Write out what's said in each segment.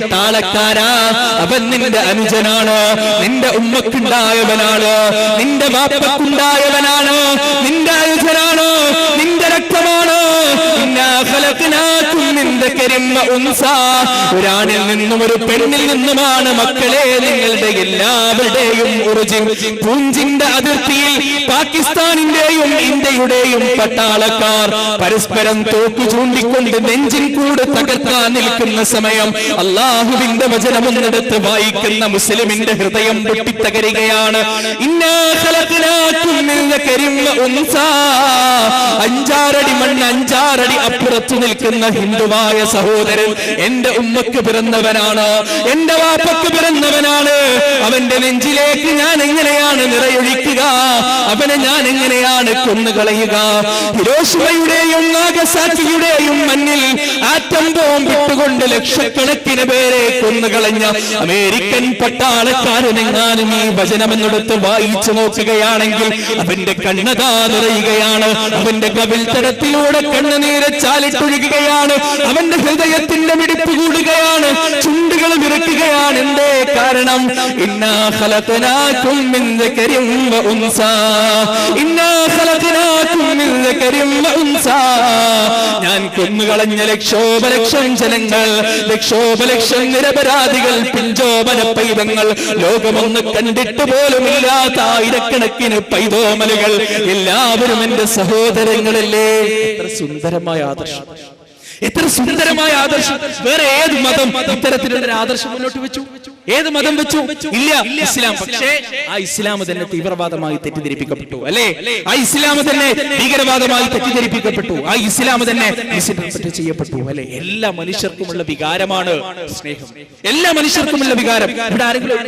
താളക്കാരാ, അവൻ നിന്റെ അനുജനാണ്, നിന്റെ ഉമ്മക്കുണ്ടായവനാണ്, നിന്റെ വാപ്പക്കുണ്ടായവനാണ്, നിന്റെ അനുജനാണ്, നിന്റെ രക്തമാണ്. ഒരാണിൽ നിന്നും ഒരു പെണ്ണിൽ നിന്നുമാണ് മക്കളെ നിങ്ങളുടെ എല്ലാവരുടെയും ഒറിജിൻ. പൂഞ്ചിന്റെ അതിർത്തിയിൽ പാകിസ്ഥാനിന്റെയും ഇന്ത്യയുടെയും പട്ടാളക്കാർ പരസ്പരം തോക്കു ചൂണ്ടിക്കൊണ്ട് നെഞ്ചിൻ കൂട് തകർക്കാൻ നിൽക്കുന്ന സമയം അള്ളാഹുവിന്റെ വചനമൊന്നെടുത്ത് വായിക്കുന്ന മുസ്ലിമിന്റെ ഹൃദയം പൊട്ടിത്തകരുകയാണ്. അഞ്ചാറടി മണ്ണ് അഞ്ചാറടി അപ്പുറത്തു നിൽക്കുന്ന ഹിന്ദുവായ സഹോദരൻ എന്റെ ഉമ്മക്ക് പിറന്നവനാണ്, എന്റെ വാപ്പക്ക് പിറന്നവനാണ്. അവന്റെ നെഞ്ചിലേക്ക് ഞാൻ എങ്ങനെയാണ് നിറയൊഴിക്കുക? അവനെ ഞാൻ എങ്ങനെയാണ് കൊന്നുകളയുക? ഹിരോഷിമയുടെയും നാഗസാക്കിയുടെയും മണ്ണിൽ ആറ്റം ബോംബ് ഇട്ടുകൊണ്ട് ലക്ഷക്കണക്കിന് പേരെ കൊന്നുകളഞ്ഞ അമേരിക്കൻ പട്ടാളക്കാരനെങ്ങാനും ഈ വചനമെന്നെടുത്ത് വായിച്ചു നോക്കുകയാണെങ്കിൽ അവന്റെ കണ്ണതാ നിറയുകയാണ്, അവന്റെ കവിൽ തടത്തിലൂടെ കണ്ണുനീര് ചാലിട്ടൊഴുകുകയാണ്, അവന്റെ ഹൃദയത്തിന്റെ മിടിപ്പ് കൂടുകയാണ്, ചുണ്ടുകൾ വിറക്കുകയാണ്. എന്തേ കാരണം? ഇന്നാ ഖലഖനാകും മിൻ ദക്കരിൻ വ ഉൻസാ, ഇന്നാ ഖലഖനാകും മിൻ ദക്കരിൻ വ ഉൻസാ. ഞാൻ കൊന്നുകളഞ്ഞ ലക്ഷോപലക്ഷം ജനങ്ങൾ, ലക്ഷോപലക്ഷം നിരപരാധികൾ, പിഞ്ചോപന പൈതങ്ങൾ, ലോകമൊന്ന് കണ്ടിട്ട് പോലുമില്ലാത്ത ആയിരക്കണക്കിന് പൈതോമലുകൾ, എല്ലാവരും എന്റെ സഹോദരങ്ങളല്ലേ. എത്ര സുന്ദരമായ ആദർശം, എത്ര സുന്ദരമായ ആദർശം. വേറെ ഏത് മതം ഇത്തരത്തിലുള്ള ആദർശം മുന്നോട്ട് വെച്ചു? ഏത് മതം വെച്ചു? ഇല്ല, ഇസ്ലാം. പക്ഷേ ആ ഇസ്ലാം തന്നെ തീവ്രവാദമായി തെറ്റിദ്ധരിപ്പിക്കപ്പെട്ടു, അല്ലേ? ആ ഇസ്ലാം തന്നെ ഭീകരവാദമായി തെറ്റിദ്ധരിപ്പിക്കപ്പെട്ടു, ആ ഇസ്ലാം തന്നെ മിസ്ഇന്റർപ്രറ്റ് ചെയ്യപ്പെട്ടു, അല്ലെ? എല്ലാ മനുഷ്യർക്കുമുള്ള വികാരമാണ് സ്നേഹം, എല്ലാ മനുഷ്യർക്കുമുള്ള വികാരം. ഇവിടെ ആരെങ്കിലും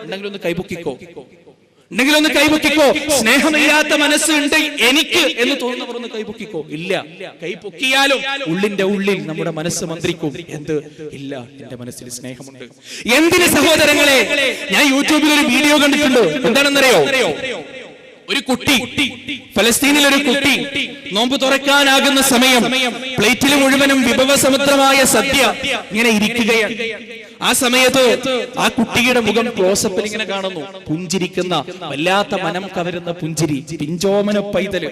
ഉണ്ടെങ്കിൽ ഒന്ന് കൈപൊക്കിക്കോ, ഉണ്ടെങ്കിൽ ഒന്ന് കൈപൊക്കിക്കോ. സ്നേഹമില്ലാത്ത മനസ്സുണ്ട് എനിക്ക് എന്ന് തോന്നുന്നവർ ഒന്ന് കൈപൊക്കിക്കോ. ഇല്ല, കൈപൊക്കിയാലും ഉള്ളിന്റെ ഉള്ളിൽ നമ്മുടെ മനസ്സ് മന്ത്രിക്കും. എന്ത്? ഇല്ല, എന്റെ മനസ്സിൽ സ്നേഹമുണ്ട്. എന്തിന് സഹോദരങ്ങളെ? ഞാൻ യൂട്യൂബിൽ ഒരു വീഡിയോ കണ്ടിട്ടുണ്ട്. എന്താണെന്നറിയോ? ഒരു കുട്ടി, ഫലസ്തീനിൽ ഒരു കുട്ടി നോമ്പ് തുറക്കാനാകുന്ന സമയം പ്ലേറ്റിൽ മുഴുവനും വിഭവസമുദ്രമായ സദ്യ ഇങ്ങനെ ഇരിക്കുകയാണ്. ആ സമയത്ത് ആ കുട്ടിയുടെ മുഖം ക്ലോസപ്പിൽ ഇങ്ങനെ കാണുന്നു, പുഞ്ചിരിക്കുന്ന, വല്ലാത്ത മനം കവരുന്ന പുഞ്ചിരി, പിഞ്ചോമന പൈതൽ,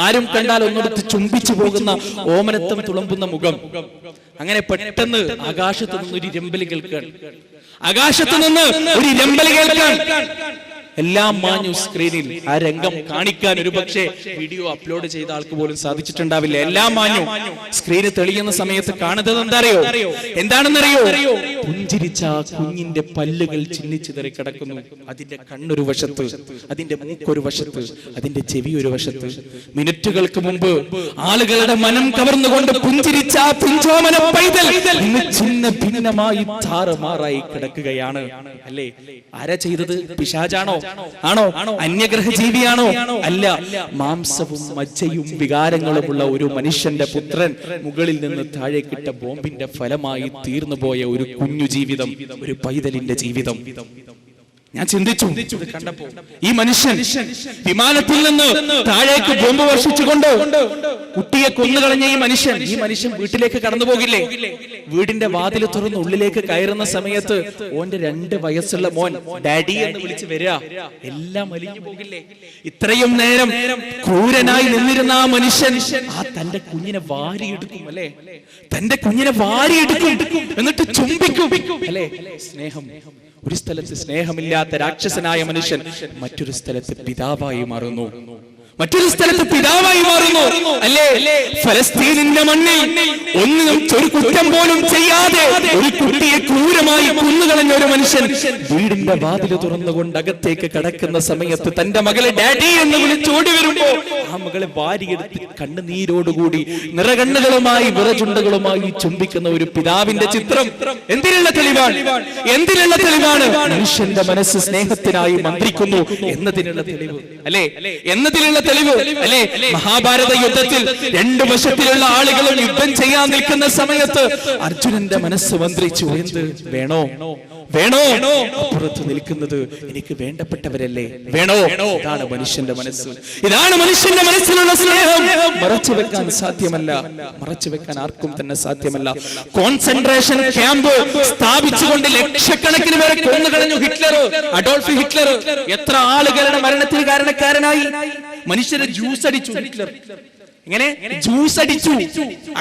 ആരും കണ്ടാൽ ഒന്നെടുത്ത് ചുംബിച്ചു പോകുന്ന ഓമനത്തം തുളുമ്പുന്ന മുഖം. അങ്ങനെ പെട്ടെന്ന് ആകാശത്ത് നിന്ന് ഒരു ഇരമ്പൽ കേൾക്കാൻ, ആകാശത്ത് നിന്ന് ഒരു ഇരമ്പൽ കേൾക്കാൻ. എല്ലാം മാഞ്ഞു സ്ക്രീനിൽ. ആ രംഗം കാണിക്കാൻ ഒരു പക്ഷേ വീഡിയോ അപ്ലോഡ് ചെയ്ത ആൾക്ക് പോലും സാധിച്ചിട്ടുണ്ടാവില്ല. എല്ലാം മാഞ്ഞു. സ്ക്രീന് തെളിയുന്ന സമയത്ത് കാണുന്നത് എന്താണെന്നറിയോ? പുഞ്ചിരിച്ച കുഞ്ഞിന്റെ പല്ലുകൾ ചിന്നിച്ചിതറി കിടക്കുന്നു. അതിന്റെ കണ്ണൊരു വശത്ത്, അതിന്റെ മൂക്കൊരു വശത്ത്, അതിന്റെ ചെവി ഒരു വശത്ത്. മിനിറ്റുകൾക്ക് മുമ്പ് ആളുകളുടെ മനം കവർന്നുകൊണ്ട് പുഞ്ചിരിച്ച പിഞ്ചോമന പൈതൽ ഇന്ന് ചിന്ന ഭിന്നമായി താറുമാറായി കിടക്കുകയാണ്, അല്ലേ? ആരാ ചെയ്തത്? പിശാചാണോ? ആണോ? അന്യഗ്രഹ ജീവിയാണോ? അല്ല. മാംസവും മജ്ജയും വികാരങ്ങളുമുള്ള ഒരു മനുഷ്യന്റെ പുത്രൻ മുകളിൽ നിന്ന് താഴേക്കിട്ട ബോംബിന്റെ ഫലമായി തീർന്നുപോയ ഒരു കുഞ്ഞു ജീവിതം, ഒരു പൈതലിന്റെ ജീവിതം. ഞാൻ ചിന്തിച്ചു കണ്ടപ്പോ, ഈ മനുഷ്യൻ വിമാനത്തിൽ നിന്ന് താഴേക്ക് ബോംബ് വർഷിച്ചുകൊണ്ട് കുട്ടിയെ കൊന്നുകളഞ്ഞ ഈ മനുഷ്യൻ വീട്ടിലേക്ക് കടന്നു പോകില്ലേ? വീടിന്റെ വാതിൽ തുറന്ന് ഉള്ളിലേക്ക് കയറുന്ന സമയത്ത് ഓന്റെ 2 വയസ്സുള്ള മോൻ ഡാഡി എന്ന് വിളിച്ച് വരിക, എല്ലാം അലിഞ്ഞു പോകില്ലേ? ഇത്രയും നേരം ക്രൂരനായി നിന്നിരുന്ന ആ മനുഷ്യൻ ആ തന്റെ കുഞ്ഞിനെ വാരിയെടുക്കും, അല്ലെ? തന്റെ കുഞ്ഞിനെ വാരിയെടുക്കും, എന്നിട്ട് ചുംബിക്കും, അല്ലെ? സ്നേഹം. ഒരു സ്ഥലത്ത് സ്നേഹമില്ലാത്ത രാക്ഷസനായ മനുഷ്യൻ മറ്റൊരു സ്ഥലത്ത് പിതാവായി മാറുന്നു, മറ്റൊരു സ്ഥലത്ത് പിതാവായി മാറുന്നു, അല്ലേ? ഫലസ്തീനിന്റെ മണ്ണിൽ ഒന്നും ഒരു കുറ്റം പോലും ചെയ്യാതെ ഒരു കുട്ടിയെ ക്രൂരമായി കൊന്നുകളഞ്ഞ ഒരു മനുഷ്യൻ വീടിന്റെ വാതിൽ തുറന്നുകൊണ്ട് അകത്തേക്ക് കടക്കുന്ന സമയത്ത് തന്റെ മകളെ ഡാഡി എന്ന് വിളിച്ചോടി വരുമ്പോ ആ മകളെ വാരിയെടുത്ത് കണ്ണുനീരോടുകൂടി നിറകണ്ണുകളുമായി വിറചുണ്ടകളുമായി ചുംബിക്കുന്ന ഒരു പിതാവിന്റെ ചിത്രം എന്തിനുള്ള തെളിവാണ്? എന്തിനുള്ള തെളിവാണ്? മനുഷ്യന്റെ മനസ്സ് സ്നേഹത്തിനായി മന്ത്രിക്കുന്നു എന്നതിനുള്ള തെളിവ്, അല്ലേ? എന്നതിനുള്ള തെളിവ്, അല്ലേ? മഹാഭാരത യുദ്ധത്തിൽ 2 വശത്തിലുള്ള ആളുകളും യുദ്ധം ചെയ്യാൻ നിൽക്കുന്ന സമയത്ത് അർജുനന്റെ മനസ്സ് മന്ത്രിച്ചു. എന്ത് വേണോ? വേണോ? അപ്പുറത്ത് നിൽക്കുന്നത് എനിക്ക് വേണ്ടപ്പെട്ടവരല്ലേ? വേണോ? ഇതാണ് മനുഷ്യന്റെ മനസ്സ്, ഇതാണ് മനുഷ്യന്റെ മനസ്സിലുള്ള സ്നേഹം. മറച്ചു വെക്കാൻ സാധ്യമല്ല, മറച്ചു വെക്കാൻ ആർക്കും തന്നെ സാധ്യമല്ല. കോൺസെൻട്രേഷൻ ക്യാമ്പ് സ്ഥാപിച്ചുകൊണ്ട് ലക്ഷക്കണക്കിന് പേരെ കൊന്നുകളഞ്ഞു ഹിറ്റ്ലർ, അഡോൾഫ് ഹിറ്റ്ലർ. എത്ര ആളുകളുടെ മരണത്തിന് കാരണക്കാരനായി? മനുഷ്യരെ ജ്യൂസ് അടിച്ചു ഹിറ്റ്ലർ. ഇങ്ങനെ ജ്യൂസ് അടിച്ചു,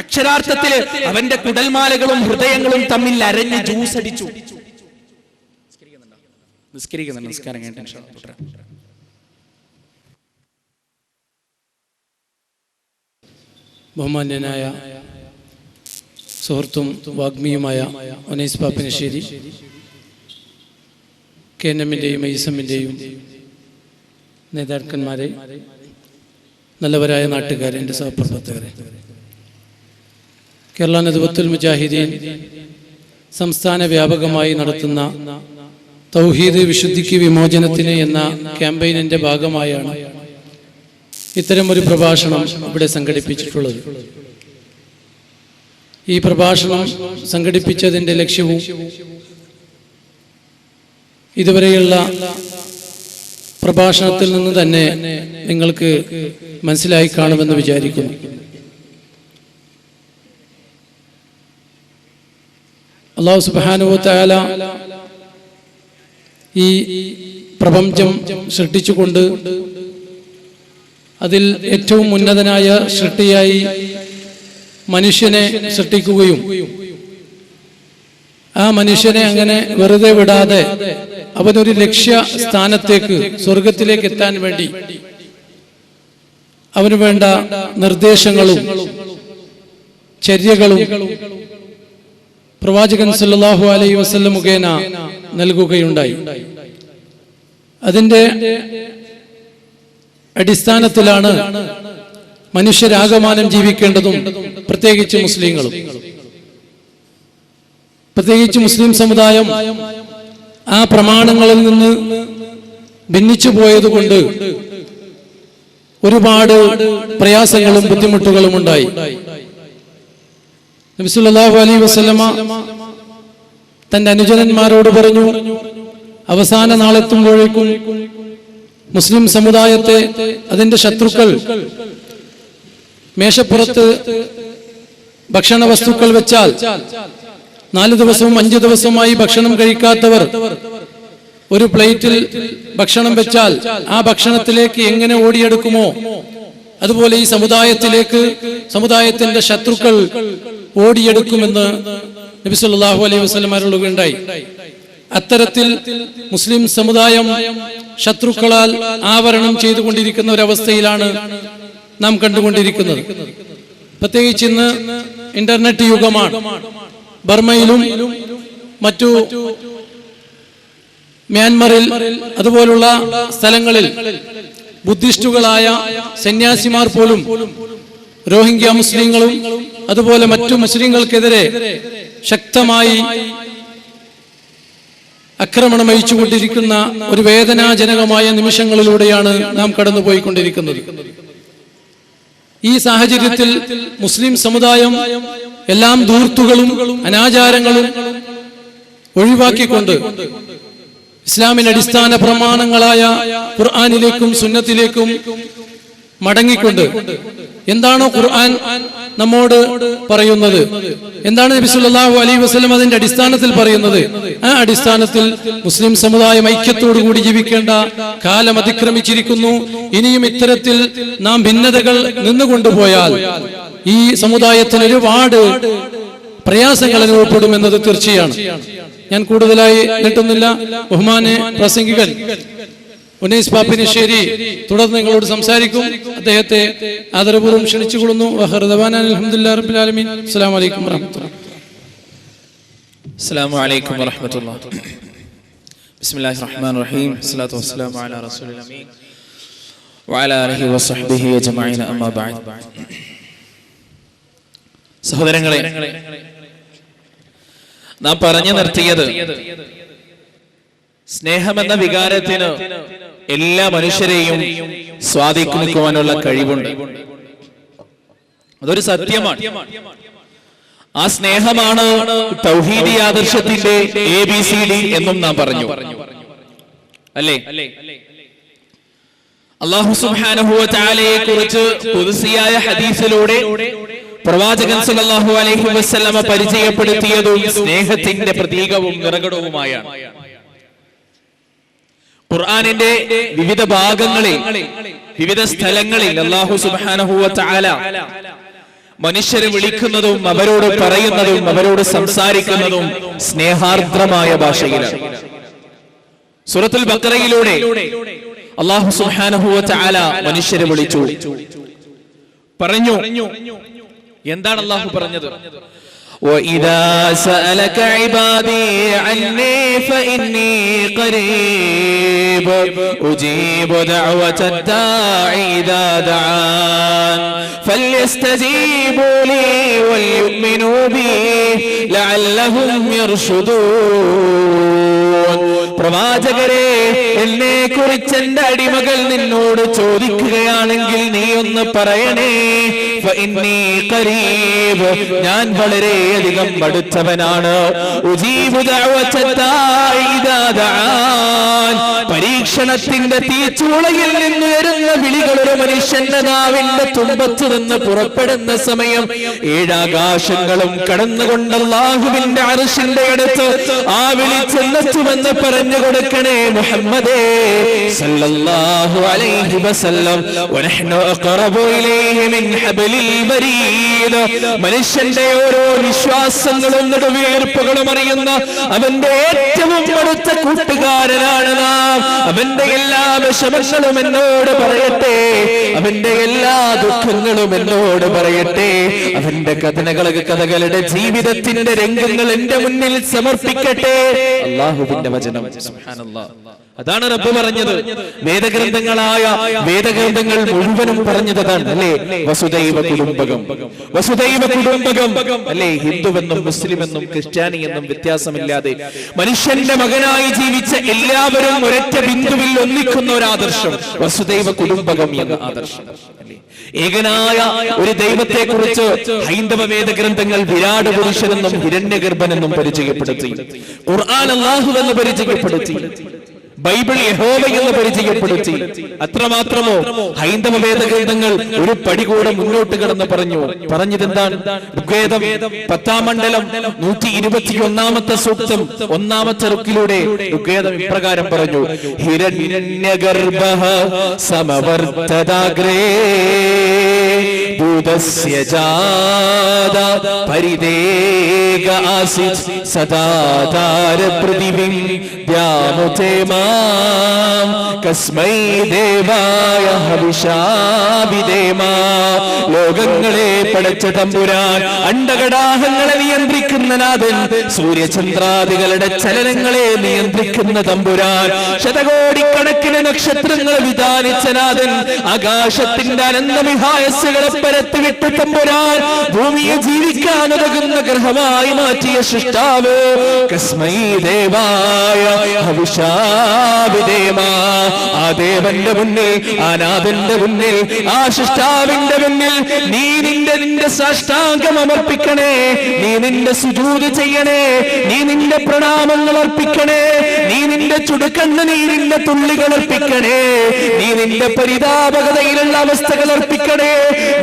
അക്ഷരാർത്ഥത്തില് അവന്റെ കുടൽമാലകളും ഹൃദയങ്ങളും തമ്മിൽ അരഞ്ഞ് ജ്യൂസ് അടിച്ചു. നിസ്കാരം ബഹുമാന്യനായ സുഹൃത്തും വാഗ്മിയുമായ ഒനൈസ് പാപ്പനശ്ശേരി, KNM-ന്റെയും ഐസമ്മിൻ്റെയും നേതാക്കന്മാരെ, നല്ലവരായ നാട്ടുകാരെ, എൻ്റെ സഹപ്രവർത്തകരെ, കേരള നദ്വത്തുൽ മുജാഹിദീൻ സംസ്ഥാന വ്യാപകമായി നടത്തുന്ന തൗഹീദ് വിശുദ്ധിക്ക് വിമോചനത്തിന് എന്ന ക്യാമ്പയിനിന്റെ ഭാഗമായാണ് ഇത്തരമൊരു പ്രഭാഷണം ഇവിടെ സംഘടിപ്പിച്ചിട്ടുള്ളത്. ഈ പ്രഭാഷണം സംഘടിപ്പിച്ചതിൻ്റെ ലക്ഷ്യവും ഇതുവരെയുള്ള പ്രഭാഷണത്തിൽ നിന്ന് തന്നെ നിങ്ങൾക്ക് മനസ്സിലായി കാണുമെന്ന് വിചാരിക്കുന്നു. അല്ലാഹു സുബ്ഹാനഹു വ തആല ഈ പ്രപഞ്ചം സൃഷ്ടിച്ചുകൊണ്ട് അതിൽ ഏറ്റവും ഉന്നതനായ സൃഷ്ടിയായി മനുഷ്യനെ സൃഷ്ടിക്കുകയും ആ മനുഷ്യനെ അങ്ങനെ വെറുതെ വിടാതെ അവനൊരു ലക്ഷ്യ സ്ഥാനത്തേക്ക്, സ്വർഗത്തിലേക്ക് എത്താൻ വേണ്ടി അവന് വേണ്ട നിർദ്ദേശങ്ങളും ചര്യകളും പ്രവാചകൻ സല്ലല്ലാഹു അലൈഹി വസല്ലം മുഖേന നൽകുകയുണ്ടായി. അതിന്റെ അടിസ്ഥാനത്തിലാണ് മനുഷ്യരാകമാനം ജീവിക്കേണ്ടതും, പ്രത്യേകിച്ച് മുസ്ലിങ്ങളും. പ്രത്യേകിച്ച് മുസ്ലിം സമുദായം ആ പ്രമാണങ്ങളിൽ നിന്ന് ഭിന്നിച്ചു പോയതുകൊണ്ട് ഒരുപാട് പ്രയാസങ്ങളും ബുദ്ധിമുട്ടുകളും ഉണ്ടായി. നബി സല്ലല്ലാഹു അലൈഹി വസല്ലമ തന്റെ അനുചരന്മാരോട് പറഞ്ഞു, അവസാന നാളെത്തുമ്പോഴേക്കും മുസ്ലിം സമുദായത്തെ അതിന്റെ ശത്രുക്കൾ മേശപ്പുറത്ത് ഭക്ഷണ വസ്തുക്കൾ വെച്ചാൽ 4 ദിവസവും 5 ദിവസവുമായി ഭക്ഷണം കഴിക്കാത്തവർ ഒരു പ്ലേറ്റിൽ ഭക്ഷണം വെച്ചാൽ ആ ഭക്ഷണത്തിലേക്ക് എങ്ങനെ ഓടിയെടുക്കുമോ അതുപോലെ ഈ സമുദായത്തിലേക്ക് സമുദായത്തിന്റെ ശത്രുക്കൾ ഓടിയെടുക്കുമെന്ന് നബി സല്ലല്ലാഹു അലൈഹി വസല്ലം അരുളുകയുണ്ടായി. അത്തരത്തിൽ മുസ്ലിം സമുദായം ശത്രുക്കളാൽ ആവരണം ചെയ്തുകൊണ്ടിരിക്കുന്ന ഒരവസ്ഥയിലാണ് നാം കണ്ടുകൊണ്ടിരിക്കുന്നത്. പ്രത്യേകിച്ച് ഇന്ന് ഇന്റർനെറ്റ് യുഗമാണ്. ബർമയിലും മറ്റു മ്യാൻമറിൽ അതുപോലുള്ള സ്ഥലങ്ങളിൽ ബുദ്ധിസ്റ്റുകളായ സന്യാസിമാർ പോലും റോഹിംഗ്യ മുസ്ലിങ്ങളും അതുപോലെ മറ്റു മുസ്ലിങ്ങൾക്കെതിരെ ശക്തമായി ആക്രമണം അയച്ചുകൊണ്ടിരിക്കുന്ന ഒരു വേദനാജനകമായ നിമിഷങ്ങളിലൂടെയാണ് നാം കടന്നുപോയിക്കൊണ്ടിരിക്കുന്നത്. ഈ സാഹചര്യത്തിൽ മുസ്ലിം സമുദായം എല്ലാം ധൂർത്തുകളും അനാചാരങ്ങളും ഒഴിവാക്കിക്കൊണ്ട് ഇസ്ലാമിന്റെ അടിസ്ഥാന പ്രമാണങ്ങളായ ഖുർആനിലേക്കും സുന്നത്തിലേക്കും മടങ്ങിക്കൊണ്ട് എന്താണോ ഖുർആൻ നമ്മോട് പറയുന്നത്, എന്താണ് നബി സല്ലല്ലാഹു അലൈഹി വസല്ലം അതിന്റെ അടിസ്ഥാനത്തിൽ പറയുന്നത്, ആ അടിസ്ഥാനത്തിൽ മുസ്ലിം സമുദായം ഐക്യത്തോടുകൂടി ജീവിക്കേണ്ട കാലം അതിക്രമിച്ചിരിക്കുന്നു. ഇനിയും ഇത്തരത്തിൽ നാം ഭിന്നതകൾ നിന്നുകൊണ്ടുപോയാൽ ഈ സമുദായത്തിന് ഒരുപാട് പ്രയാസങ്ങൾ അനുഭവപ്പെടുമെന്നത് തീർച്ചയാണ്. ഞാൻ കൂടുതലായി നീട്ടുന്നില്ല. ബഹുമാന്യ പ്രസംഗികൻ ഉനൈസ് പാപ്പനശ്ശേരി തുടർന്ന് നിങ്ങളോട് സംസാരിക്കും. അദ്ദേഹത്തെ ആദരപൂർവ്വം ക്ഷണിച്ചുകൊള്ളുന്നു. അൽഹംദുലില്ലാഹി റബ്ബിൽ ആലമീൻ. അസ്സലാമു അലൈക്കും വറഹ്മത്തുള്ളാഹി. അസ്സലാമു അലൈക്കും വറഹ്മത്തുള്ളാഹി. ബിസ്മില്ലാഹിർ റഹ്മാനിർ റഹീം. സ്വല്ലല്ലാഹു വസ്സലാമു അലാ റസൂലിൽ അമീൻ വഅലാ ആലിഹി വസഹ്ബിഹി അജ്മഈൻ. അമ്മാ ബഅദ്. സഹോദരങ്ങളെ, നാം പറഞ്ഞു നിർത്തിയത് സ്നേഹമെന്ന വികാരത്തിന് എല്ലാ മനുഷ്യരെയും സ്വാധീനിക്കുവാനുള്ള കഴിവുണ്ട്. അതൊരു സത്യമാണ്. ആ സ്നേഹമാണ് തൗഹീദി ആദർശത്തിന്റെ ABCD എന്നും നാം പറഞ്ഞു അല്ലേ? അല്ലാഹു സുബ്ഹാനഹു വ തആലയെ കുറിച്ച് ഖുദ്സിയായ ഹദീസിലൂടെ പ്രവാചകൻ സല്ലല്ലാഹു അലൈഹി വസല്ലമ പരിചയപ്പെടുത്തിയതും സ്നേഹത്തിന്റെ പ്രതീകവും നിറകടവുമായാണ്. ഖുർആനിന്റെ വിവിധ ഭാഗങ്ങളിൽ, വിവിധ സ്ഥലങ്ങളിൽ അല്ലാഹു സുബ്ഹാനഹു വ തആല മനുഷ്യരെ വിളിക്കുന്നതും അവരോട് പറയുന്നതും അവരോട് സംസാരിക്കുന്നതും സ്നേഹാർദ്രമായ ഭാഷയിലാണ്. സൂറത്തുൽ ബഖറയിലൂടെ അല്ലാഹു സുബ്ഹാനഹു വ തആല മനുഷ്യരെ വിളിച്ചു, പറഞ്ഞു. എന്താണ് അല്ലാഹു പറഞ്ഞത്? وَإِذَا سَأَلَكَ عِبَادِي عَنِّي فَإِنِّي قَرِيبٌ أُجِيبُ دَعْوَةَ الدَّاعِ إِذَا دَعَانِ فَلْيَسْتَجِيبُوا لِي وَلْيُؤْمِنُوا بِي لَعَلَّهُمْ يَرْشُدُونَ. പ്രവാചകരെ, എന്നെ കുറിച്ച് എന്റെ അടിമകൾ നിന്നോട് ചോദിക്കുകയാണെങ്കിൽ നീ ഒന്ന് പറയണേ, ഫഇന്നീ ഖരീബ്, ഞാൻ വളരെയധികം അടുത്തവനാണ്. ഉജീബു ദഅവത്തദ്ദാഇ ഇദാ ദഅാൻ, പരീക്ഷണത്തിന്റെ തീച്ചൂളയിൽ നിന്ന് വരുന്ന വിളികൾ ഒരു മനുഷ്യന്റെ നാവിന്റെ തുമ്പത്ത് നിന്ന് പുറപ്പെടുന്ന സമയം ഏഴാകാശങ്ങളും കടന്നുകൊണ്ട് അല്ലാഹുവിന്റെ അർശിന്റെ അടുത്ത് ആ വിളി ചെന്നെത്തുമെന്ന് പറഞ്ഞു കൊടുക്കണേ മുഹമ്മദേ സല്ലല്ലാഹു അലൈഹി വസല്ലം. വനഹ്നു അഖറബു ഇലൈഹി മിൻ ഹബ്ലിൽ വരീദ്, മനുഷ്യന്റെ ഓരോ നിശ്വാസങ്ങളും നെടുവീർപ്പുകളും അറിയുന്ന അവന്റെ ഏറ്റവും അടുത്ത കൂട്ടുകാരനാണ് നാം. അവന്റെ എല്ലാ വിഷമങ്ങളും എന്നോട് പറയട്ടെ, അവന്റെ എല്ലാ ദുഃഖങ്ങളും എന്നോട് പറയട്ടെ, അവന്റെ കഥകളുടെ ജീവിതത്തിന്റെ രംഗങ്ങൾ എന്റെ മുന്നിൽ സമർപ്പിക്കട്ടെ. അല്ലാഹുവിന്റെ വചനം, സുബ്ഹാനല്ലാഹ്. അതാണ് റബ്ബ് പറഞ്ഞത്. വേദഗ്രന്ഥങ്ങൾ മുഴുവനും പറഞ്ഞത് അതാണ് അല്ലേ? വസുദൈവ കുടുംബകം, വസുദൈവ കുടുംബകം അല്ലേ? ഹിന്ദുവെന്നും മുസ്ലിമെന്നും ക്രിസ്ത്യാനിയെന്നും വ്യത്യാസമില്ലാതെ മനുഷ്യന്റെ മകനായി ജീവിച്ച എല്ലാവരും ഒരൊറ്റ ബിന്ദുവിൽ ഒന്നിക്കുന്ന ഒരു ആദർശം, വസുദൈവ കുടുംബകം എന്ന ആദർശം. ഏകനായ ഒരു ദൈവത്തെ കുറിച്ച് ഹൈന്ദവ വേദഗ്രന്ഥങ്ങൾ വിരാട് പുരുഷനെന്നും ഹിരണ്യഗർഭനെന്നും പരിചയപ്പെടുത്തി. ഖുർആൻ അല്ലാഹു എന്ന് പരിചയപ്പെടുത്തി. ബൈബിൾ യഹോവ എന്ന് പരിചയപ്പെടുത്തി. അത്രമാത്രമോ, ഹൈന്ദവ വേദഗ്രന്ഥങ്ങൾ ഒരു പടി കൂടെ മുന്നോട്ട് കടന്ന് പറഞ്ഞതെന്താണ്? ഋഗ്വേദം 10-ാം മണ്ഡലം 121-ാമത്തെ സൂക്തം 1-ാമത്തെ റുക്കിലൂടെ ഋഗ്വേദം ഇപ്രകാരം പറഞ്ഞു: ഹിരണ്യഗർഭഃ സമവർത്തദാഗ്രേ ഭൂതസ്യ ജാത പരിദേക ആസിത് സദാതാര പൃഥിവീം ദ്യാമുതേമാ കസ്മൈ ദേവായ ഹവിഷാഭിദേമാ. ലോകങ്ങളെ പടച്ച തമ്പുരാൻ, അണ്ടകടാഹങ്ങളെ നിയന്ത്രിക്കുന്ന നാഥൻ, സൂര്യചന്ദ്രാദികളുടെ ചലനങ്ങളെ നിയന്ത്രിക്കുന്ന തമ്പുരാൻ, ശതകോടിക്കണക്കിന് നക്ഷത്രങ്ങൾ വിധാനിച്ച നാഥൻ, ആകാശത്തിന്റെ അനന്തവിഹായസ്സുകളെ പരത്തിവിട്ട തമ്പുരാൻ, ഭൂമിയെ ജീവിക്കാനുതകുന്ന ഗ്രഹമായി മാറ്റിയ സൃഷ്ടാവ്, കസ്മൈ ദേവായ ഹവിഷാഭിദേമാ. ആ ദേവന്റെ മുന്നിൽ, ആ നാഥന്റെ മുന്നിൽ, ആ സൃഷ്ടാവിന്റെ മുന്നിൽ നീ നിന്റെ സാഷ്ടാംഗം അർപ്പിക്കണേ, നീ നിന്റെ സുജൂദ് ചെയ്യണേ, നീ നിന്റെ പ്രണാമങ്ങൾ അർപ്പിക്കണേ, നീ നിന്റെ ചുടുകണ്ണുനീരിന്റെ തുള്ളികൾ അർപ്പിക്കണേ, നീ നിന്റെ പരിതാപകതയിലുള്ള അവസ്ഥകൾ അർപ്പിക്കണേ,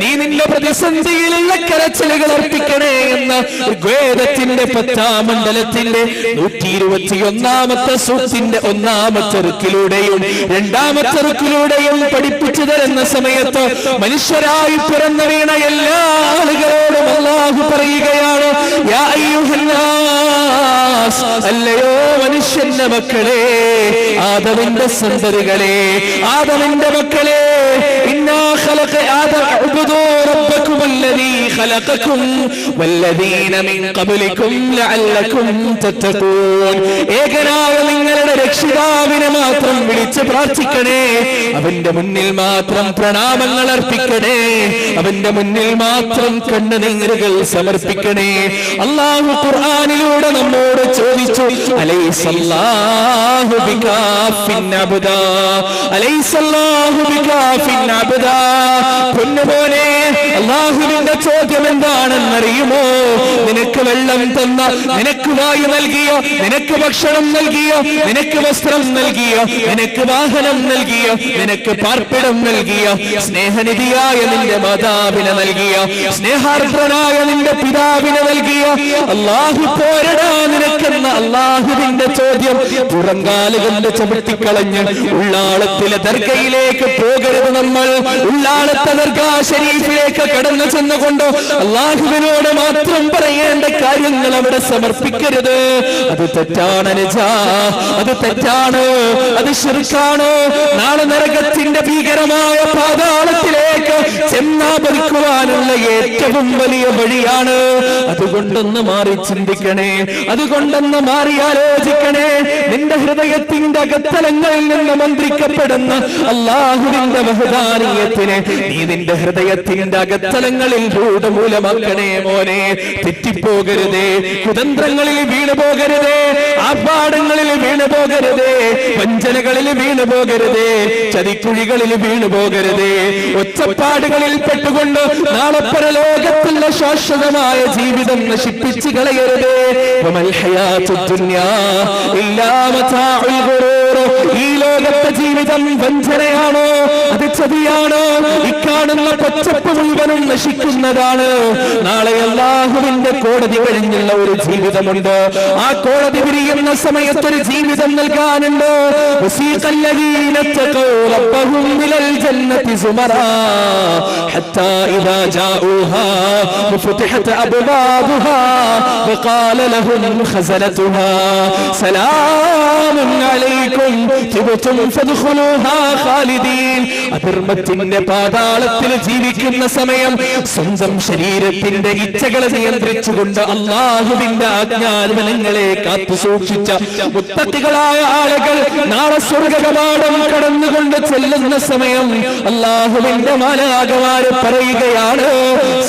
നീ നിന്റെ പ്രതിസന്ധിയിലുള്ള കരച്ചിലുകൾ അർപ്പിക്കണേ എന്ന ഋഗ്വേദത്തിന്റെ 10-ാം മണ്ഡലത്തിന്റെ 121-ാമത്തെ സൂക്തത്തിന്റെ 1-ാമത്തെ റുക്കിലൂടെയും 2-ാമത്തെ റുക്കിലൂടെയും പഠിപ്പിച്ചു തരുന്ന സമയത്ത് മനുഷ്യരായി പിറന്നു വീണ എല്ലാ ആളുകളോടും അല്ലാഹു പറയുകയാണ്: യാ അയ്യുഹന്നാസ്, അല്ലയോ മനുഷ്യന്റെ മക്കളെ, ആദമിന്റെ സന്തതികളെ, ആദമിന്റെ മക്കളെ, ഇന്നാ ഖലഖ ആദം അഅ്ബുദൂ റബ്ബക്കും അല്ലദീ ഖലഖക്കും വല്ലദീന മിൻ ഖബ്ലിക്കും ലഅല്ലക്കും തത്തഖൂൻ. ഏകനായ നിങ്ങളുടെ രക്ഷിതാവിനെ മാത്രം വിളിച്ച് പ്രാർത്ഥിക്കണേ, അവന്റെ മുന്നിൽ മാത്രം പ്രണാമങ്ങൾ അർപ്പിക്കണേ, അവന്റെ മുന്നിൽ മാത്രം കണ്ണുനീരുകൾ സമർപ്പിക്കണേ. അല്ലാഹു ഖുർആനിലൂടെ നമ്മോട് ചോദിച്ചു: അലൈസല്ലാഹു ബികാഫിൻ അബ്ദാ, അലൈസല്ലാഹു ബികാഫിൻ അബ്ദാ അബദാ. പൊന്നുമോനെ, അല്ലാഹുവിന്റെ ചോദ്യം എന്താണെന്നറിയുമോ? നിനക്ക് വെള്ളം തന്ന, നിനക്ക് വായു നൽകിയോ, നിനക്ക് ഭക്ഷണം നൽകിയോ, നിനക്ക് വസ്ത്രം നൽകിയോ, നിനക്ക് വാഹനം നൽകിയോ, നിനക്ക് പാർപ്പിടം നൽകിയോ, സ്നേഹനിധിയായ നിന്റെ മാതാവിനെ നൽകിയോ, സ്നേഹാർദ്രനായ നിന്റെ പിതാവിനെ നൽകിയോ? അല്ലാഹു പോരടാ നിനക്കെന്ന അല്ലാഹുവിന്റെ ചോദ്യം പുറങ്കാല് കൊണ്ട് ചവിട്ടിക്കളഞ്ഞ് ഉള്ളാളത്തിലെ ദർഗയിലേക്ക് പോകരുത് നമ്മൾ. ഉള്ളാളത്തെ ദർഗാ ശരീഫിലേക്ക് കടന്നു ചെന്നുകൊണ്ട് അല്ലാഹുവിനോട് മാത്രം പറയേണ്ട കാര്യങ്ങൾ അവിടെ സമർപ്പിക്കരുത്. അത് തെറ്റാണ് അനുജ, അത് തെറ്റാണ്, അത് ശിർക്കാണ്. നാളെ നരകത്തിന്റെ ഭീകരമായ പാതാളത്തിലേക്ക് ചെന്നാപതിക്കുവാനുള്ള ഏറ്റവും വലിയ വഴിയാണ്. അതുകൊണ്ടൊന്ന് മാറി ചിന്തിക്കണേ, അതുകൊണ്ടൊന്ന് മാറി ആലോചിക്കണേ. നിന്റെ ഹൃദയത്തിന്റെ അകത്തലങ്ങളിൽ നിന്ന് മന്ത്രിക്കപ്പെടുന്ന അല്ലാഹുവിന്റെ വഹദാനിയത്തിനെ നീ നിന്റെ ഹൃദയത്തിന്റെ അകത്തലങ്ങളിൽ രൂഢമൂലമാക്കണേ മോനെ. തെറ്റിപ്പോകരുതേ, കുതന്ത്രങ്ങളിൽ വീണു പോകരുതേ, ആർഭാടങ്ങളിൽ വീണു പോകരുതേ, വഞ്ചനകളിൽ വീണു പോകരുതേ, ചതിക്കുഴികളിൽ വീണു പോകരുതേ, ഒച്ചപ്പാടുകളിൽ പെട്ടുകൊണ്ട് നാളെ പരലോകത്തുള്ള ശാശ്വതമായ ജീവിതം നശിപ്പിച്ചു കളയരുതേ. വമൽ ഹയാത്തുദ് ദുനിയാ ഇല്ലാ മതാഉൽ ഗുറൂർ. ഈ ലോകത്തെ ജീവിതം വഞ്ചനയാണോ, അത് ചതിയാണോ? ഇക്കാണുന്ന പച്ചപ്പ് മുഴുവനും നശിക്കുന്നതാണ്. നാളെ അല്ലാഹുവിന്റെ കോടതി കഴിഞ്ഞുള്ള ഒരു ജീവിതമുണ്ട്. ആ കോടതി പിരിയുന്ന സമയത്തൊരു ജീവിതം നൽകാനുണ്ട്. വസീഖല്ലദീന തഖൂ റബ്ബഹും ഇലൽ ജന്നതി സുമറാ ഹത്താ ഇദാ ജാഊഹാ വഫുതിഹത് അബ്വാബുഹാ വഖാല ലഹും ഖസനതുഹാ സലാമുൻ അലൈക്കും തിബ്തും ഫദ്ഖുലൂഹാ ഖാലിദീൻ. അധർമ്മത്തിന്റെ പാതാളത്തിൽ ജീവിക്കുന്ന സമയം സ്വന്തം ശരീരത്തിന്റെ ഇച്ഛകളെ നിയന്ത്രിച്ചുകൊണ്ട് അല്ലാഹുവിന്റെ ആജ്ഞാവലങ്ങളെ കാത്തു സൂക്ഷിച്ച മുത്തഖികളായ ആളുകൾ നാളെ സ്വർഗ്ഗകവാടം കടന്നുകൊണ്ട് ചെല്ലുന്ന സമയം അല്ലാഹുവിന്റെ മാലാഖമാര് പറയുകയാണ്,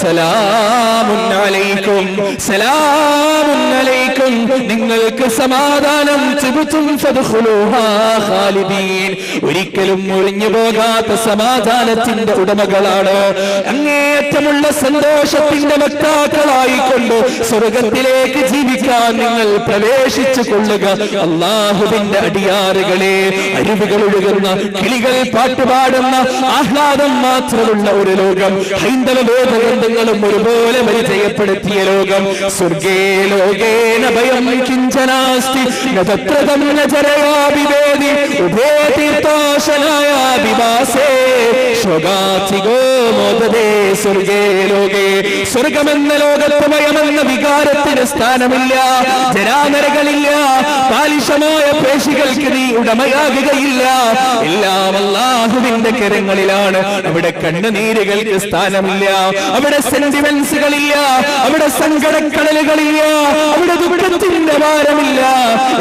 സലാമുൻ അലൈക്കും, സലാമുൻ അലൈക്കും, നിങ്ങൾക്ക് സമാധാനം, തിബ്തും ഫദ്ഖുലൂഹാ ഖാലിദീൻ. ഒരിക്കലും ഒഴിഞ്ഞു പോകാത്ത സമാധാനത്തിന്റെ ഉടമകളാണ്. അങ്ങേയറ്റമുള്ള സന്തോഷത്തിന്റെ വക്താക്കളായിക്കൊണ്ട് സ്വർഗത്തിലേക്ക് ജീവിക്കാൻ നിങ്ങൾ പ്രവേശിച്ചു കൊള്ളുക. അല്ലാഹുവിന്റെ അടിയാറുകളെ, അരുവികൾ ഒഴുകുന്ന, കിളികൾ പാട്ടുപാടുന്ന, ആഹ്ലാദം മാത്രമുള്ള ഒരു ലോകം, ഹൈന്ദവ വേദഗ്രന്ഥങ്ങളും ഒരുപോലെ പരിചയപ്പെടുത്തിയ ലോകം. സ്വർഗേ ലോകേന ഭയം കിഞ്ചനാസ്തി നതത്രതം നജരയാഭിവേദി ഉഭേ തീർത്ഥോശനായ വിവാസേ ശോകാധികോ മോദതേ സ്വർഗേ ലോകേ. സ്വർഗമെന്ന ലോകത്ത് ഭയമെന്ന വികാരത്തിന് സ്ഥാനമില്ല, ജരാനരകളില്ല, ബാലിശമായ പേശികൾക്ക് നീ ഉടമയാകുകയില്ല. എല്ലാം അല്ലാഹുവിന്റെ കരങ്ങളിലാണ്. അവിടെ കണ്ണുനീരുകൾക്ക് സ്ഥാനമില്ല, അവിടെ സെന്റിമെന്റ്സുകളില്ല, അവിടെ സങ്കടക്കടലുകളില്ല, അവിടെ ദുഃഖത്തിന്റെ ഭാരമില്ല.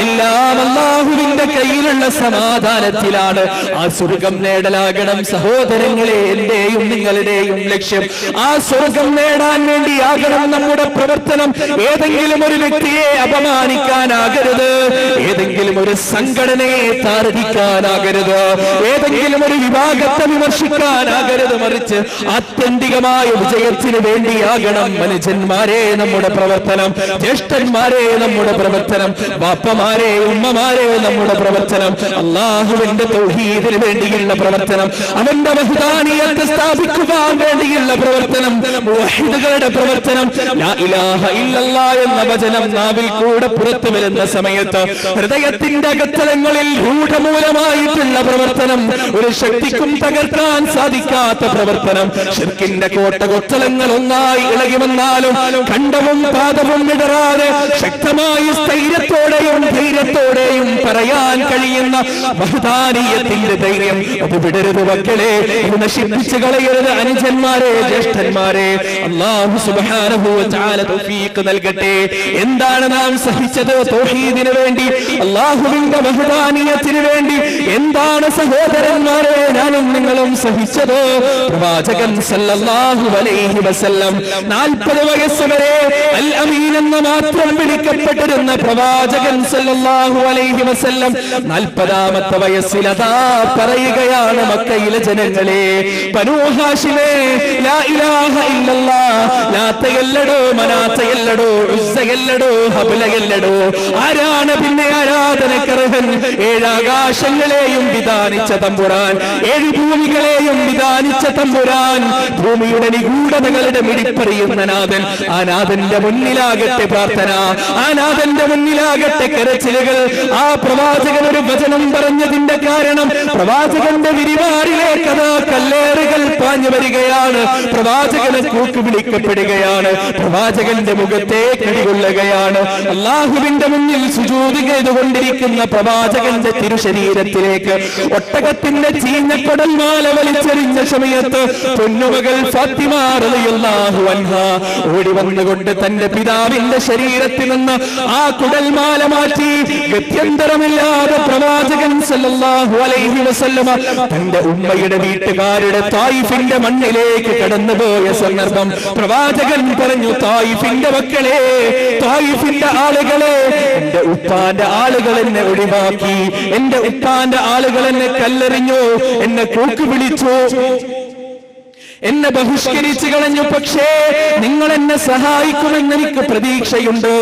എല്ലാം അല്ലാഹുവിന്റെ കയ്യിലുള്ള സമാധാനത്തിലാണ്. ആ സ്വർഗം നേടലാകണം സഹോദരങ്ങളെ, എന്റെയും നിങ്ങളുടെയും ലക്ഷ്യം. ആ സ്വർഗം നേടാൻ വേണ്ടിയാകണം നമ്മുടെ പ്രവർത്തനം. ഏതെങ്കിലും ഒരു വ്യക്തിയെ അപമാനിക്കാനാകരുത്, ഏതെങ്കിലും ഒരു സംഘടനയെ താരതിക്കാനാകരുത്, ഏതെങ്കിലും ഒരു വിഭാഗത്തെ വിമർശിക്കാനാകരുത്. മറിച്ച് ആത്യന്തികമായ വിജയത്തിന് വേണ്ടിയാകണം മനുഷ്യന്മാരെ നമ്മുടെ പ്രവർത്തനം, ജ്യേഷ്ഠന്മാരെ നമ്മുടെ പ്രവർത്തനം, ബാപ്പമാരെ ഉമ്മമാരെ നമ്മുടെ പ്രവർത്തനം, അല്ലാഹുവിന്റെ തൗഹീദിന് വേണ്ടിയുള്ള പ്രവർത്തനം, അവന്റെ വഹ്ദാനിയത്ത് സ്ഥാപിക്കുവാൻ വേണ്ടിയുള്ള പ്രവർത്തനം, മുവഹിദുകളുടെ പ്രവർത്തനം. ലാ ഇലാഹ ഇല്ലല്ലാഹ് എന്ന വചനം നാവിൽ കൂടെ പുറത്തു വരുന്ന സമയത്ത് ഹൃദയത്തിന്റെ അകത്തലങ്ങളിൽ രൂഢമൂലമായിട്ടുള്ള പ്രവർത്തനം, ഒരു ശക്തിക്കും തകർക്കാൻ സാധിക്കാത്ത പ്രവർത്തനം. ശിർക്കിന്റെ കോട്ടകൊത്തലങ്ങൾ ഒന്നായി ഇളകി വന്നാലും ഖണ്ഡവും പാദവും ഇടറാതെ ശക്തമായി സ്ഥൈര്യത്തോടെയും ധൈര്യത്തോടെയും പറയാൻ കഴിയുന്ന വഹ്ദാനിയത്തിന്റെ ധൈര്യം, അത് വിടരുത് മക്കളെ, അത് നശിപ്പിച്ചു കളയരുത് അനുജന്മാരെ, ജ്യേഷ്ഠന്മാരെ. അല്ലാഹു സുബ്ഹാനഹു വ തആല തൗഫീഖ് നൽകട്ടെ. എന്താണ് നാം സഹിച്ചത് തൗഹീദിന് വേണ്ടി? അല്ലാഹുവിന്റെ വഹദാനിയത്തിന് വേണ്ടി എന്താണ് സഹോദരന്മാരെ ഞാനും നിങ്ങളും സഹിച്ചത്? പ്രവാചകൻ സല്ലല്ലാഹു അലൈഹി വസല്ലം 40 വയസ്സ് വരെ അൽ അമീൻ എന്ന് മാത്രം വിളിക്കപ്പെട്ടിരുന്ന പ്രവാചകൻ സല്ലല്ലാഹു അലൈഹി വസല്ലം 40ാമത്തെ വയസ്സിൽ അതാ പറയുകയാണ് മക്കയിലെ ജനങ്ങളെ, ബനൂ ഹാശിമേ, ലാ ഇലാഹ ഇല്ലല്ലാഹ്, ലാത്തയല്ലടോ മനാത്തയല്ലടോ ഉസ്സയല്ലടോ ഹബലയല്ലടോ, ആരാണ് പിന്നെ ആരാധനക്കർഹൻ? 7 ആകാശങ്ങളെയും വിധാനിച്ച തമ്പുരാൻ, 7 ഭൂമികളെയും വിധാനിച്ച തമ്പുരാൻ, ഭൂമിയുടെ നിഗൂഢതകളുടെ മിടിപ്പറിയുന്ന നാഥൻ. ആ നാഥന്റെ മുന്നിലാകട്ടെ പ്രാർത്ഥന, ആ നാഥന്റെ മുന്നിലാകട്ടെ കരച്ചിലുകൾ. ആ പ്രവാചകൻ ഒരു വചനം പറഞ്ഞതിന്റെ കാരണം പ്രവാചകന്റെ വിരിവാറിലേക്ക് അതാ കല്ലേറുകൾ പാഞ്ഞു വരികയാണ്. പ്രവാചകനെ കൂക്ക് വിളിക്കപ്പെടുകയാണ്, പ്രവാചകന്റെ മുഖത്തെ കടികൊള്ളുകയാണ്. അള്ളാഹുവിന്റെ മുന്നിൽ സുജൂദ് ചെയ്തുകൊണ്ടിരിക്കുന്ന പ്രവാചകന്റെ തിരുശരീരത്തിലേക്ക് ഒട്ടകത്തിന്റെ ചീഞ്ഞക്കൊടൽമാല വലിച്ചെറിഞ്ഞ സമയത്ത് പൊന്നുമകൾ ഫാത്തിമ റളിയല്ലാഹു അൻഹാ ഓടി വന്നുകൊണ്ട് തന്റെ പിതാവിന്റെ ശരീരത്തിൽ നിന്ന് ആ കുടൽമാല മാറ്റി ഗത്യന്തരമില്ലാതെ പ്രവാചകൻ സല്ലല്ലാഹു അലൈഹി വസല്ലമ തന്റെ ഉമ്മയുടെ വീട്ടുകാരുടെ തായിഫിന്റെ മണ്ണിലേക്ക് കടന്നുപോയ സന്ദർഭം പ്രവാചകൻ പറഞ്ഞു, തായിഫിന്റെ മക്കളെ, തായിഫിന്റെ ആളുകളെ, എന്റെ ഉപ്പാന്റെ ആളുകൾ എന്നെ ഒഴിവാക്കി, എന്റെ ഉപ്പാന്റെ ആളുകൾ എന്നെ കല്ലെറിഞ്ഞു, എന്നെ കൂക്ക് വിളിച്ചു, എന്നെ ബഹിഷ്കരിച്ചു കളഞ്ഞു. പക്ഷേ നിങ്ങൾ എന്നെ സഹായിക്കുമെന്ന് എനിക്ക് പ്രതീക്ഷയുണ്ട്.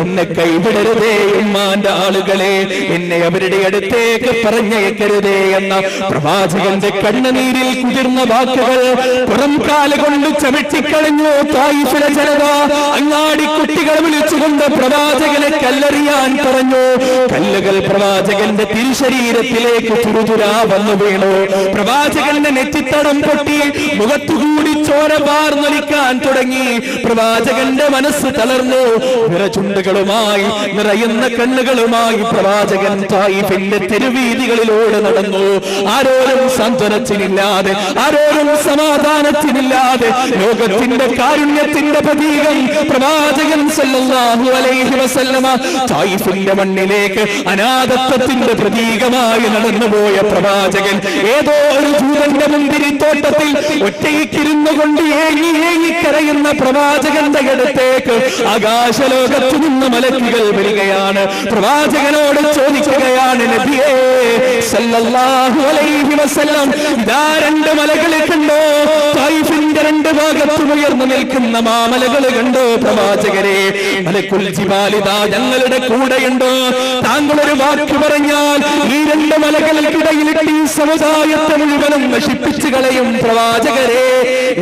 എന്നെ കൈവിടരുതേ ഉമ്മാന്റെ ആളുകളെ, എന്നെ അവരുടെ അടുത്തേക്ക് പറഞ്ഞയക്കരുതേ എന്ന പ്രവാചകന്റെ കണ്ണുനീരിൽ കുതിർന്ന വാക്കുകൾ പുറം കാലുകൊണ്ട് ചവിട്ടിക്കളഞ്ഞു തായിഫിലെ ജനത. അങ്ങാടി കുട്ടികൾ വിളിച്ചുകൊണ്ട് പ്രവാചകനെ കല്ലെറിയാൻ പറഞ്ഞു. കല്ലുകൾ പ്രവാചകന്റെ തിരുശരീരത്തിലേക്ക് തുരുതുരാ വന്നു വീണു. പ്രവാചകന്റെ നെറ്റിത്തടം പൊട്ടി മുഖത്തുകൂടി ചോര വാർന്നൊലിക്കാൻ തുടങ്ങി. പ്രവാചകന്റെ മനസ്സ് തളർന്നു. നിറചുണ്ടുകളുമായി നിറയുന്ന കണ്ണുകളുമായി പ്രവാചകൻ തായിഫിന്റെ തെരുവീതികളിലൂടെ നടന്നു. ആരോരും സാന്ത്വനത്തിനില്ലാതെ, ആരോരും സമാധാനത്തിനില്ലാതെ, ലോകത്തിന്റെ കാരുണ്യത്തിന്റെ പ്രതീകം പ്രവാചകൻ സല്ലല്ലാഹു അലൈഹി വസല്ലമ തായിഫിന്റെ മണ്ണിലേക്ക് അനാഥത്വത്തിന്റെ പ്രതീകമായി നടന്നുപോയ പ്രവാചകൻ ഏതോ ഒരു ജൂതന്റെ മുന്തിരിത്തോട്ടത്തിൽ ഒറ്റയ്ക്കിരുന്നു കൊണ്ട് ഏങ്ങി ഏങ്ങിക്കരയുന്ന പ്രവാചകന്റെ അടുത്തേക്ക് ആകാശലോകത്തു നിന്ന് മലക്കുകൾ വരികയാണ്. പ്രവാചകനോട് ചോദിക്കുകയാണ്, നബിയേ സല്ലല്ലാഹു അലൈഹി വസല്ലം, ഇതാ 2 മലകളെ കണ്ടോ? തായിഫിന്റെ 2 ഭാഗത്തും ഉയർന്നു നിൽക്കുന്ന മാമലകൾ കണ്ടോ പ്രവാചകരെ? മലക്കുൽ ജിബാൽ ഇതാ ഞങ്ങളുടെ കൂടെയുണ്ടോ? താങ്കൾ ഒരു വാക്ക് പറഞ്ഞാൽ ഈ 2 മലകൾക്കിടയിലിട്ട് ഈ സമുദായത്തെ മുഴുവനും നശിപ്പിച്ചു കളയും പ്രവാചകരെ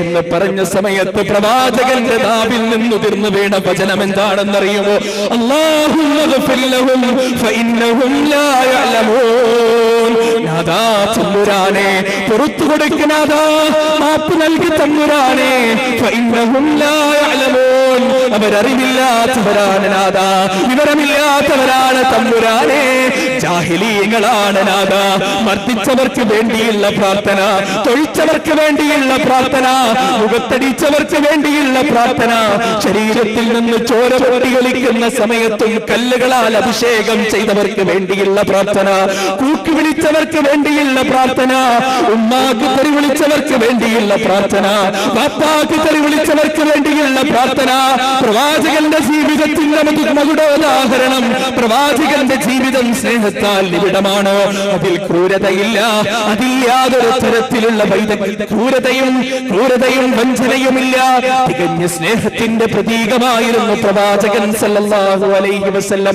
എന്ന് പറഞ്ഞ സമയത്ത് പ്രവാചകന്റെ നാവിൽ നിന്നുതിർന്നു വീണ വചനം എന്താണെന്നറിയുമോ? അല്ലാഹുമ്മ ഗ്ഫിർ ലഹും ഫഇന്നഹും ലാ യഅലമൂൻ. നാദാ തമ്പുരാനെ പുറത്തു കൊടുക്കനാദാ, മാപ്പ് നൽകി തമ്പുരാനെ, ഫഇന്നഹും ലാ യഅലമൂൻ, അവരറിവില്ലാത്തവരാണ് നാദാ, വിവരമില്ലാത്തവരാണ് തമ്പുരാനെ, ജാഹിലീങ്ങളാണ് നാദാ. മർദ്ദിച്ചവർക്ക് വേണ്ടിയുള്ള പ്രാർത്ഥന, തൊഴിച്ചവർക്ക് വേണ്ടിയുള്ള പ്രാർത്ഥന, മുഖത്തടിച്ചവർക്ക് വേണ്ടിയുള്ള പ്രാർത്ഥന, ശരീരത്തിൽ നിന്ന് ചോര പൊട്ടിയൊലിക്കുന്ന സമയത്തും കല്ലുകളാൽ അഭിഷേകം ചെയ്തവർക്ക് വേണ്ടിയുള്ള പ്രാർത്ഥന, കൂക്ക് വിളിച്ചവർക്ക് വേണ്ടിയുള്ള പ്രാർത്ഥന, ഉമ്മാക്ക് തെറി വിളിച്ചവർക്ക് വേണ്ടിയുള്ള പ്രാർത്ഥന, ബാപ്പാക്ക് തെറി വിളിച്ചവർക്ക് വേണ്ടിയുള്ള പ്രാർത്ഥന. പ്രവാചകന്റെ ജീവിതത്തിന്റെ മകുടോദാഹരണം. പ്രവാചകന്റെ ജീവിതം സ്നേഹത്താൽ നിബിഡമാണ്. അതിൽ ക്രൂരതയില്ല, അതിൽ യാതൊരു തരത്തിലുള്ള ക്രൂരതയും വഞ്ചനയുമില്ല. തികഞ്ഞ സ്നേഹത്തിന്റെ പ്രതീകമായിരുന്നു പ്രവാചകൻ സല്ലല്ലാഹു അലൈഹി വസല്ലം.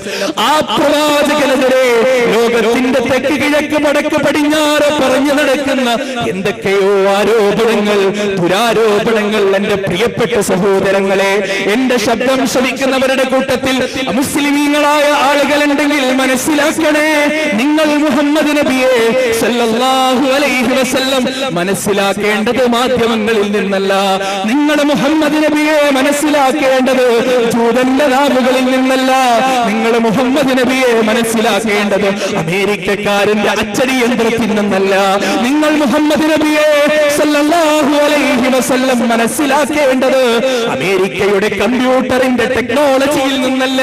ആ പ്രവാചകനെതിരെ ലോകത്തിന്റെ തെക്ക് കിഴക്ക് വടക്ക് പടിഞ്ഞാറ് പറഞ്ഞു നടക്കുന്ന എന്തൊക്കെയോ ആരോപണങ്ങൾ, ദുരാരോപണങ്ങൾ. എന്റെ പ്രിയപ്പെട്ട സഹോദരങ്ങളെ, എന്റെ ശബ്ദം ശ്രവിക്കുന്നവരുടെ കൂട്ടത്തിൽ മുസ്ലിമീങ്ങളായ ആളുകളുണ്ടെങ്കിൽ മനസ്സിലാക്കണേ, നിങ്ങൾ മുഹമ്മദ് നബിയെ സല്ലല്ലാഹു അലൈഹി വസല്ലം മനസ്സിലാക്കേണ്ടത് മാധ്യമങ്ങളിൽ നിന്നല്ല. നിങ്ങൾ മുഹമ്മദ് നബിയെ മനസ്സിലാക്കേണ്ടത് ജൂതന്റെ നാവുകളിൽ നിന്നല്ല. നിങ്ങൾ മുഹമ്മദ് നബിയെ മനസ്സിലാക്കേണ്ടത് അമേരിക്കക്കാരന്റെ അച്ചടി യന്ത്രത്തിൽ നിന്നല്ല. നിങ്ങൾ മുഹമ്മദ് നബിയെ സല്ലല്ലാഹു അലൈഹി വസല്ലം മനസ്സിലാക്കേണ്ടത് അമേരിക്കയുടെ കമ്പ്യൂട്ടറിന്റെ ടെക്നോളജിയിൽ നിന്നല്ല,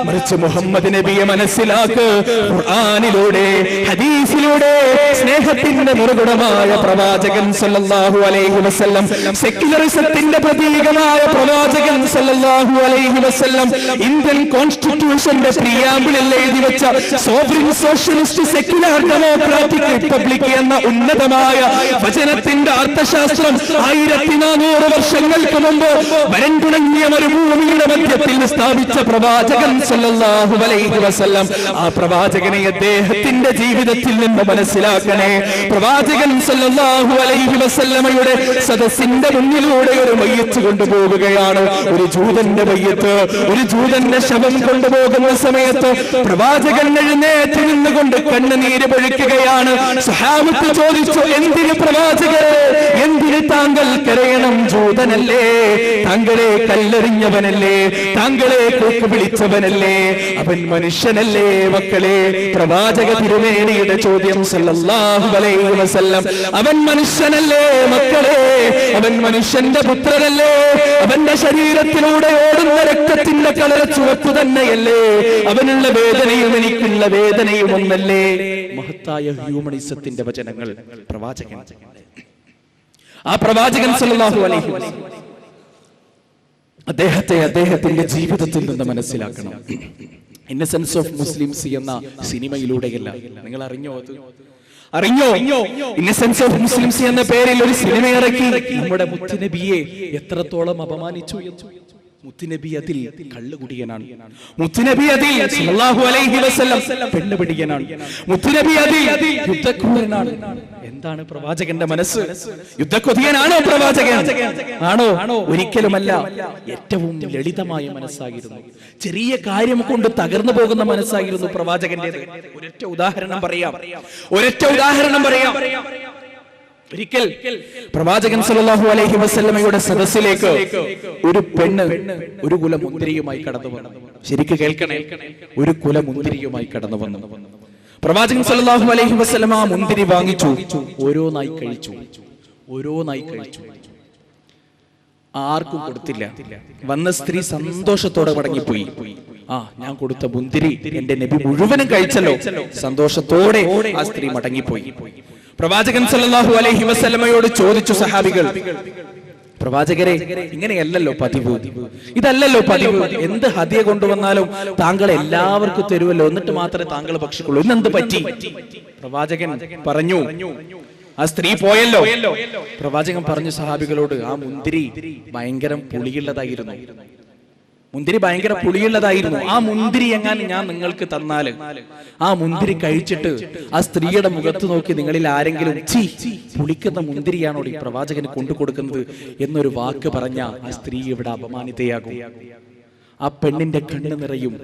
മറിച്ച് മുഹമ്മദ് നബിയെ മനസ്സിലാക്ക് ഖുർആനിലൂടെ, ഹദീസിലൂടെ. സ്നേഹത്തിന്റെ നിർഗുണമായ പ്രവാചകൻ സല്ലല്ലാഹു അലൈഹി വസല്ലം, സെക്യുലറിസത്തിന്റെ പ്രതീകമായ പ്രവാചകൻ സല്ലല്ലാഹു അലൈഹി വസല്ലം ഇന്ത്യൻ കോൺസ്റ്റിറ്റ്യൂഷന്റെ പ്രിയാമ്പിളിൽ എഴുതി വെച്ച sovereign socialist secular democratic republic എന്ന ഉന്നതമായ വചനത്തിന്റെ അർത്ഥശാസ്ത്രം 1400 വർഷങ്ങൾക്ക് മുമ്പ് വരണ്ടുണങ്ങിയ മരുഭൂമിയുടെ മധ്യത്തിൽ സ്ഥാപിച്ച പ്രവാചകൻ സല്ലല്ലാഹു അലൈഹി വസല്ലം, ആ പ്രവാചകനെ അദ്ദേഹത്തിന്റെ ജീവിതത്തിൽ നിന്ന് മനസ്സിലാക്കണേ. പ്രവാചകൻ സല്ലല്ലാഹു അലൈഹി വസല്ലമയുടെ സദസ്സിന്റെ മുന്നിലൂടെ ഒരു മയ്യത്ത് കൊണ്ടുപോകുകയാണ്, ഒരു ജൂതന്റെ മയ്യത്ത്, ഒരു ജൂതന്റെ ശവം കൊണ്ടുപോകുന്ന സമയത്ത് പ്രവാചകൻ എഴുന്നേറ്റ് നിന്നുകൊണ്ട് കണ്ണുനീര് പൊഴിക്കുകയാണ്. സഹാബത്ത് ചോദിച്ചു, എന്തിന് പ്രവാചകരെ, എന്തിന് താങ്കൾ കരയണം? ജൂതനല്ലേ, താങ്കളെ കല്ലെറിഞ്ഞവനല്ലേ, താങ്കളെ കൂക്ക് വിളിച്ചവനല്ലേ, അവൻ മനുഷ്യനല്ലേ മക്കളെ? പ്രവാചക തിരുമേനിയുടെ ചോദ്യം സല്ലല്ലാഹു അലൈഹി വസല്ലം, അവൻ മനുഷ്യനല്ലേ മക്കളെ? അവൻ മനുഷ്യന്റെ പുത്രനല്ലേ? അവന്റെ ശരീരത്തിലൂടെ ഓടുന്ന രക്തത്തിന്റെ കളർ ചുവപ്പ് തന്നെയല്ലേ? അവനുള്ള വേദനയും എനിക്കുള്ള വേദനയും ഒന്നല്ലേ? മഹത്തായ ഹ്യൂമണിസത്തിന്റെ വചനങ്ങൾ പ്രവാചകൻ, ആ പ്രവാചകൻ സല്ലല്ലാഹു അലൈഹി വസല്ലം അദ്ദേഹത്തിന്റെ ജീവിതത്തിൽ നിന്ന് മനസ്സിലാക്കണം. ഇന്നസെൻസ് ഓഫ് മുസ്ലിംസ് എന്ന സിനിമയിലൂടെയല്ല. നിങ്ങൾ അറിഞ്ഞോ ഇന്നസെൻസ് ഓഫ് മുസ്ലിംസ് എന്ന പേരിൽ ഒരു സിനിമ ഇറക്കി. നമ്മുടെ മുത്തുനബിയെ എത്രത്തോളം അപമാനിച്ചു. മുത്തുനബി അതിൽ കള്ളുകുടിയനാണ്, മുത്തുനബി അതിൽ സല്ലല്ലാഹു അലൈഹി വസല്ലം പെണ്ണുപിടിയനാണ്, മുത്തുനബി അതിൽ യുദ്ധക്രൂരനാണ്. എന്താണ് പ്രവാചകന്റെ മനസ്സ്? യുദ്ധക്കൊതിയനാണോ പ്രവാചകൻ? ആണോ? ഒരിക്കലുമല്ല. ഏറ്റവും ലളിതമായ മനസ്സായിരുന്നു, ചെറിയ കാര്യം കൊണ്ട് തകർന്നു പോകുന്ന മനസ്സായിരുന്നു പ്രവാചകന്റേത്. ഒരൊറ്റ ഉദാഹരണം പറയാം. ഒരിക്കൽ പ്രവാചകൻ സല്ലല്ലാഹു അലൈഹി വസല്ലമയുടെ സദസ്സിലേക്ക് ഒരു പെണ്ണ് ഒരു കുല മുന്തിരിയുമായി കടന്നു വന്നു. ശരിക്ക് കേൾക്കണേ, ഒരു കുല മുന്തിരിയുമായി കടന്നു വന്നു. പ്രവാചകൻ സല്ലല്ലാഹു അലൈഹി വസല്ലമ ആ മുന്തിരി വാങ്ങിച്ചു, ഓരോന്നായി കഴിച്ചു. ആർക്കും കൊടുത്തില്ല. വന്ന സ്ത്രീ സന്തോഷത്തോടെ മടങ്ങിപ്പോയി. ഞാൻ കൊടുത്ത മുന്തിരി എന്റെ നബി മുഴുവനും കഴിച്ചല്ലോ. സന്തോഷത്തോടെ ആ സ്ത്രീ മടങ്ങിപ്പോയി. പ്രവാചകൻ സല്ലല്ലാഹു അലൈഹി വസല്ലമയോട് ചോദിച്ചു സഹാബികൾ, പ്രവാചകരെ, ഇങ്ങനെയല്ലല്ലോ പതിവ്, ഇതല്ലല്ലോ പതിവ്. എന്ത് ഹദിയ കൊണ്ടുവന്നാലും താങ്കൾ എല്ലാവർക്കും തരുമല്ലോ, എന്നിട്ട് മാത്രമേ താങ്കൾ ഭക്ഷിക്കുള്ളൂ. ഇന്നെന്ത് പറ്റി? പ്രവാചകൻ പറഞ്ഞു, ആ സ്ത്രീ പോയല്ലോ. പ്രവാചകൻ പറഞ്ഞു സഹാബികളോട്, ആ മുന്തിരി ഭയങ്കര പുളിയുള്ളതായിരുന്നു. ആ മുന്തിരി എങ്ങാൻ ഞാൻ നിങ്ങൾക്ക് തന്നാല്, ആ മുന്തിരി കഴിച്ചിട്ട് ആ സ്ത്രീയുടെ മുഖത്ത് നോക്കി നിങ്ങളിൽ ആരെങ്കിലും പുളിക്കുന്ന മുന്തിരിയാണോ ഈ പ്രവാചകന് കൊണ്ടുകൊടുക്കുന്നത് എന്നൊരു വാക്ക് പറഞ്ഞ ആ സ്ത്രീ ഇവിടെ അപമാനിതയാകും. ആ പെണ്ണിന്റെ കണ്ണ് നിറയും.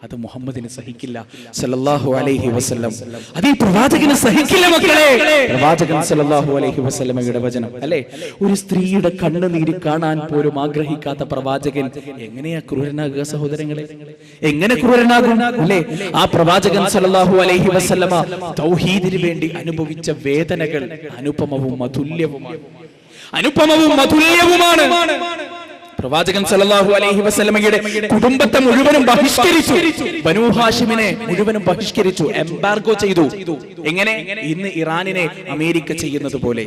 അത് മുഹമ്മദിന് സഹിക്കില്ല സല്ലല്ലാഹു അലൈഹി വസല്ലം. അത് ഈ പ്രവാചകന് സഹിക്കില്ല മക്കളെ. പ്രവാചകൻ സല്ലല്ലാഹു അലൈഹി വസല്ലമയുടെ വചനം അല്ലേ, ഒരു സ്ത്രീയുടെ കണ്ണുനീര് കാണാൻ പോലും ആഗ്രഹിക്കാത്ത പ്രവാചകൻ എങ്ങനെയാ ക്രൂരനാകുക സഹോദരങ്ങളെ? എങ്ങനെ ക്രൂരനാകും അല്ലേ? ആ പ്രവാചകൻ സല്ലല്ലാഹു അലൈഹി വസല്ലമ തൗഹീദിന് വേണ്ടി അനുഭവിച്ച വേദനകൾ അനുപമവും അതുല്യവുമാണ്. പ്രവാചകൻ സല്ലല്ലാഹു അലൈഹി വസല്ലമയുടെ കുടുംബത്തെ മുഴുവനും ബഹിഷ്കരിച്ചു. ബനൂ ഹാഷിമിനെ മുഴുവനും ബഹിഷ്കരിച്ചു, എംബാർഗോ ചെയ്തു. എങ്ങനെ? ഇന്ന് ഇറാനിനെ അമേരിക്ക ചെയ്യുന്നത് പോലെ.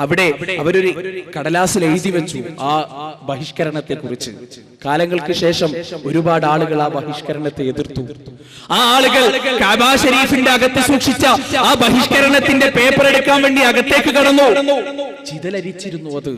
അവിടെ അവരൊരു കടലാസിൽ എഴുതി വെച്ചു ആ ബഹിഷ്കരണത്തെ കുറിച്ച്. കാലങ്ങൾക്ക് ശേഷം ഒരുപാട് ആളുകൾ ആ ബഹിഷ്കരണത്തെ എതിർത്തു. ആ ആളുകൾ കഅബ ശരീഫിന്റെ അകത്ത് സൂക്ഷിച്ച ആ ബഹിഷ്കരണത്തിന്റെ പേപ്പർ എടുക്കാൻ വേണ്ടി അകത്തേക്ക് കടന്നു. ചിതലരിച്ചിരുന്നു അത്.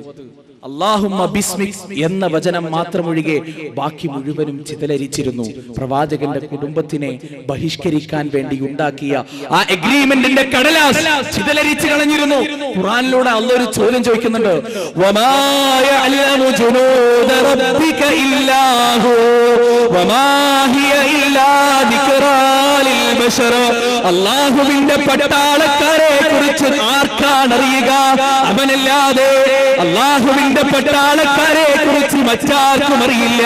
അല്ലാഹുമ്മ ബിസ്മിക് എന്ന വചനം മാത്രമൊഴികെ ബാക്കി മുഴുവനും ചിതലരിച്ചിരുന്നു. പ്രവാചകന്റെ കുടുംബത്തിനെ ബഹിഷ്കരിക്കാൻ വേണ്ടി ഉണ്ടാക്കിയ ആ എഗ്രിമെന്റിന്റെ കടലാസ് ചിതലരിച്ചു കളഞ്ഞിരുന്നു. ഖുർആനിലൂടെ അല്ലാഹു ഒരു ചോദ്യം ചോദിക്കുന്നുണ്ട്, വമാ യഅലമു ജുനൂദ റബ്ബിക ഇല്ലാഹു വമാ ഹിയ ഇല്ലാ ദിക്റാ ലിൽ ബശർ. അല്ലാഹുവിന്റെ പട്ടാളക്കാരെ കുറിച്ച് ആർക്കാണ് അറിയുക? അവനല്ലാതെ അല്ലാഹുവിന്റെ പട്ടാളക്കാരെ കുറിച്ച് മറ്റാർക്കും അറിയില്ല.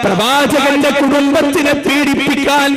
പ്രവാചകന്റെ കുടുംബത്തിനെ പീഡിപ്പിക്കാൻ